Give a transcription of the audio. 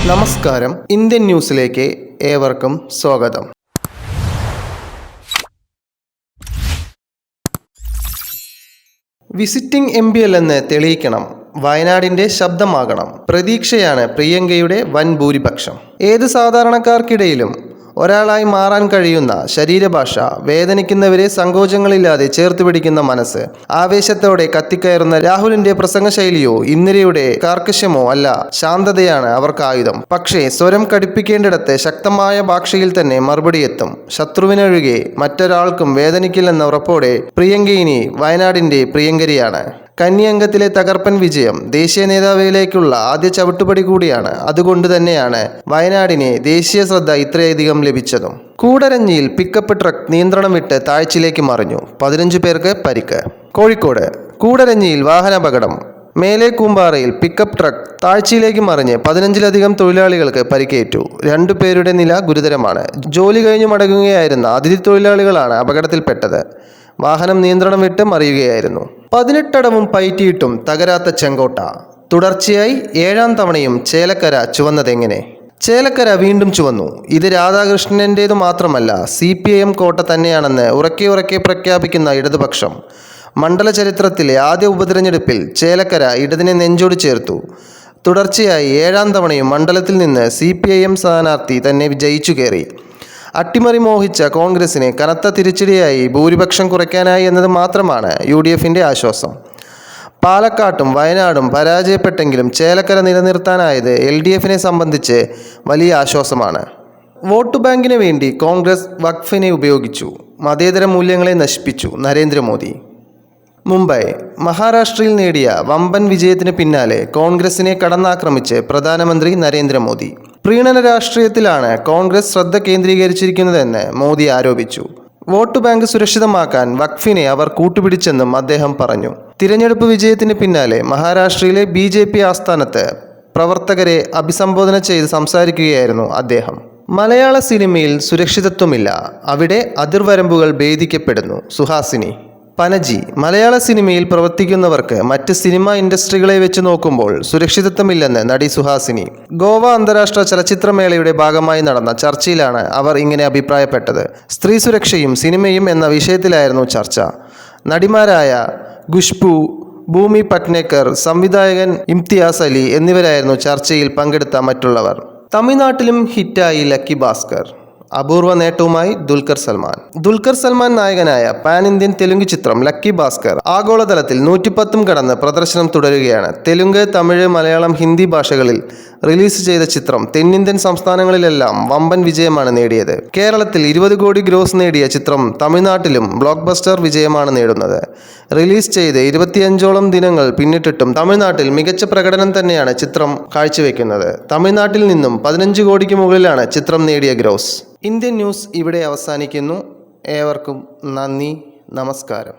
നമസ്കാരം, ഇന്ത്യൻ ന്യൂസിലേക്ക് ഏവർക്കും സ്വാഗതം. വിസിറ്റിംഗ് MP അല്ലെന്ന് തെളിയിക്കണം, വയനാടിന്റെ ശബ്ദമാകണം. പ്രതീക്ഷയാണ് പ്രിയങ്കയുടെ വൻ ഭൂരിപക്ഷം. ഏത് സാധാരണക്കാർക്കിടയിലും ഒരാളായി മാറാൻ കഴിയുന്ന ശരീരഭാഷ, വേദനിക്കുന്നവരെ സങ്കോചങ്ങളില്ലാതെ ചേർത്ത് പിടിക്കുന്ന മനസ്സ്, ആവേശത്തോടെ കത്തിക്കയറുന്ന രാഹുലിന്റെ പ്രസംഗശൈലിയോ ഇന്ദിരയുടെ കാർക്കശ്യമോ അല്ല, ശാന്തതയാണ് അവർക്ക് ആയുധം. പക്ഷേ സ്വരം കടുപ്പിക്കേണ്ടിടത്ത് ശക്തമായ ഭാഷയിൽ തന്നെ മറുപടി എത്തും. ശത്രുവിനൊഴികെ മറ്റൊരാൾക്കും വേദനിക്കില്ലെന്ന ഉറപ്പോടെ പ്രിയങ്ക ഇനി വയനാടിന്റെ പ്രിയങ്കരിയാണ്. കന്നി അംഗത്തിലെ തകർപ്പൻ വിജയം ദേശീയ നേതാവിലേക്കുള്ള ആദ്യ ചവിട്ടുപടി കൂടിയാണ്. അതുകൊണ്ട് തന്നെയാണ് വയനാടിനെ ദേശീയ ശ്രദ്ധ ഇത്രയധികം ലഭിച്ചതും. കൂടരഞ്ഞിയിൽ പിക്കപ്പ് ട്രക്ക് നിയന്ത്രണം വിട്ട് താഴ്ചയിലേക്ക് മറിഞ്ഞു, 15 പേർക്ക് പരിക്ക്. കോഴിക്കോട് കൂടരഞ്ഞിയിൽ വാഹനാപകടം. മേലെ കൂമ്പാറയിൽ പിക്കപ്പ് ട്രക്ക് താഴ്ചയിലേക്ക് മറിഞ്ഞ് 15ലധികം തൊഴിലാളികൾക്ക് പരിക്കേറ്റു. 2 പേരുടെ നില ഗുരുതരമാണ്. ജോലി കഴിഞ്ഞു മടങ്ങുകയായിരുന്ന അതിഥി തൊഴിലാളികളാണ് അപകടത്തിൽപ്പെട്ടത്. വാഹനം നിയന്ത്രണം വിട്ട് മറിയുകയായിരുന്നു. 18 അടവും പയറ്റിയിട്ടും തകരാത്ത ചെങ്കോട്ട. തുടർച്ചയായി 7ാം തവണയും ചേലക്കര ചുവന്നതെങ്ങനെ? ചേലക്കര വീണ്ടും ചുവന്നു. ഇത് രാധാകൃഷ്ണൻ്റേതു മാത്രമല്ല, CPIM കോട്ട തന്നെയാണെന്ന് ഉറക്കെ പ്രഖ്യാപിക്കുന്ന ഇടതുപക്ഷം. മണ്ഡല ചരിത്രത്തിലെ ആദ്യ ഉപതെരഞ്ഞെടുപ്പിൽ ചേലക്കര ഇടതിനെ നെഞ്ചോട് ചേർത്തു. തുടർച്ചയായി 7ാം തവണയും മണ്ഡലത്തിൽ നിന്ന് CPIM സ്ഥാനാർത്ഥി തന്നെ ജയിച്ചു കയറി. അട്ടിമറി മോഹിച്ച കോൺഗ്രസിന് കനത്ത തിരിച്ചടിയായി ഭൂരിപക്ഷം കുറയ്ക്കാനായി എന്നത് മാത്രമാണ് UDFന്റെ ആശ്വാസം. പാലക്കാട്ടും വയനാടും പരാജയപ്പെട്ടെങ്കിലും ചേലക്കര നിലനിർത്താനായത് LDFനെ സംബന്ധിച്ച് വലിയ ആശ്വാസമാണ്. വോട്ട് ബാങ്കിന് വേണ്ടി കോൺഗ്രസ് വഖഫിനെ ഉപയോഗിച്ചു, മതേതര മൂല്യങ്ങളെ നശിപ്പിച്ചു നരേന്ദ്രമോദി. മുംബൈ മഹാരാഷ്ട്രയിൽ നേടിയ വമ്പൻ വിജയത്തിന് പിന്നാലെ കോൺഗ്രസിനെ കടന്നാക്രമിച്ച് പ്രധാനമന്ത്രി നരേന്ദ്രമോദി. പ്രീണന രാഷ്ട്രീയത്തിലാണ് കോൺഗ്രസ് ശ്രദ്ധ കേന്ദ്രീകരിച്ചിരിക്കുന്നതെന്ന് മോദി ആരോപിച്ചു. വോട്ട് ബാങ്ക് സുരക്ഷിതമാക്കാൻ വഖഫിനെ അവർ കൂട്ടുപിടിച്ചെന്നും അദ്ദേഹം പറഞ്ഞു. തിരഞ്ഞെടുപ്പ് വിജയത്തിന് പിന്നാലെ മഹാരാഷ്ട്രയിലെ BJP ആസ്ഥാനത്ത് പ്രവർത്തകരെ അഭിസംബോധന ചെയ്ത് സംസാരിക്കുകയായിരുന്നു അദ്ദേഹം. മലയാള സിനിമയിൽ സുരക്ഷിതത്വമില്ല, അവിടെ അതിർവരമ്പുകൾ ഭേദിക്കപ്പെടുന്നു. സുഹാസിനി. പനജി. മലയാള സിനിമയിൽ പ്രവർത്തിക്കുന്നവർക്ക് മറ്റ് സിനിമാ ഇൻഡസ്ട്രികളെ വെച്ച് നോക്കുമ്പോൾ സുരക്ഷിതത്വമില്ലെന്ന് നടി സുഹാസിനി. ഗോവ അന്താരാഷ്ട്ര ചലച്ചിത്രമേളയുടെ ഭാഗമായി നടന്ന ചർച്ചയിലാണ് അവർ ഇങ്ങനെ അഭിപ്രായപ്പെട്ടത്. സ്ത്രീ സുരക്ഷയും സിനിമയും എന്ന വിഷയത്തിലായിരുന്നു ചർച്ച. നടിമാരായ ഖുഷ്ബു, ഭൂമി പട്നേക്കർ, സംവിധായകൻ ഇംതിയാസ് അലി എന്നിവരായിരുന്നു ചർച്ചയിൽ പങ്കെടുത്ത മറ്റുള്ളവർ. തമിഴ്നാട്ടിലും ഹിറ്റായി ലക്കി ഭാസ്കർ. അപൂർവ നേട്ടവുമായി ദുൽഖർ സൽമാൻ നായകനായ പാൻ ഇന്ത്യൻ തെലുങ്ക് ചിത്രം ലക്കി ഭാസ്കർ ആഗോളതലത്തിൽ 110 കടന്ന് പ്രദർശനം തുടരുകയാണ്. തെലുങ്ക്, തമിഴ്, മലയാളം, ഹിന്ദി ഭാഷകളിൽ റിലീസ് ചെയ്ത ചിത്രം തെന്നിന്ത്യൻ സംസ്ഥാനങ്ങളിലെല്ലാം വമ്പൻ വിജയമാണ് നേടിയത്. കേരളത്തിൽ 20 കോടി ഗ്രോസ് നേടിയ ചിത്രം തമിഴ്നാട്ടിലും ബ്ലോക്ക് ബസ്റ്റർ വിജയമാണ് നേടുന്നത്. റിലീസ് ചെയ്ത് 25ഓളം ദിനങ്ങൾ പിന്നിട്ടിട്ടും തമിഴ്നാട്ടിൽ മികച്ച പ്രകടനം തന്നെയാണ് ചിത്രം കാഴ്ചവെക്കുന്നത്. തമിഴ്നാട്ടിൽ നിന്നും 15 കോടിക്ക് മുകളിലാണ് ചിത്രം നേടിയ ഗ്രോസ്. ഇന്ത്യൻ ന്യൂസ് ഇവിടെ അവസാനിക്കുന്നു. ഏവർക്കും നന്ദി, നമസ്കാരം.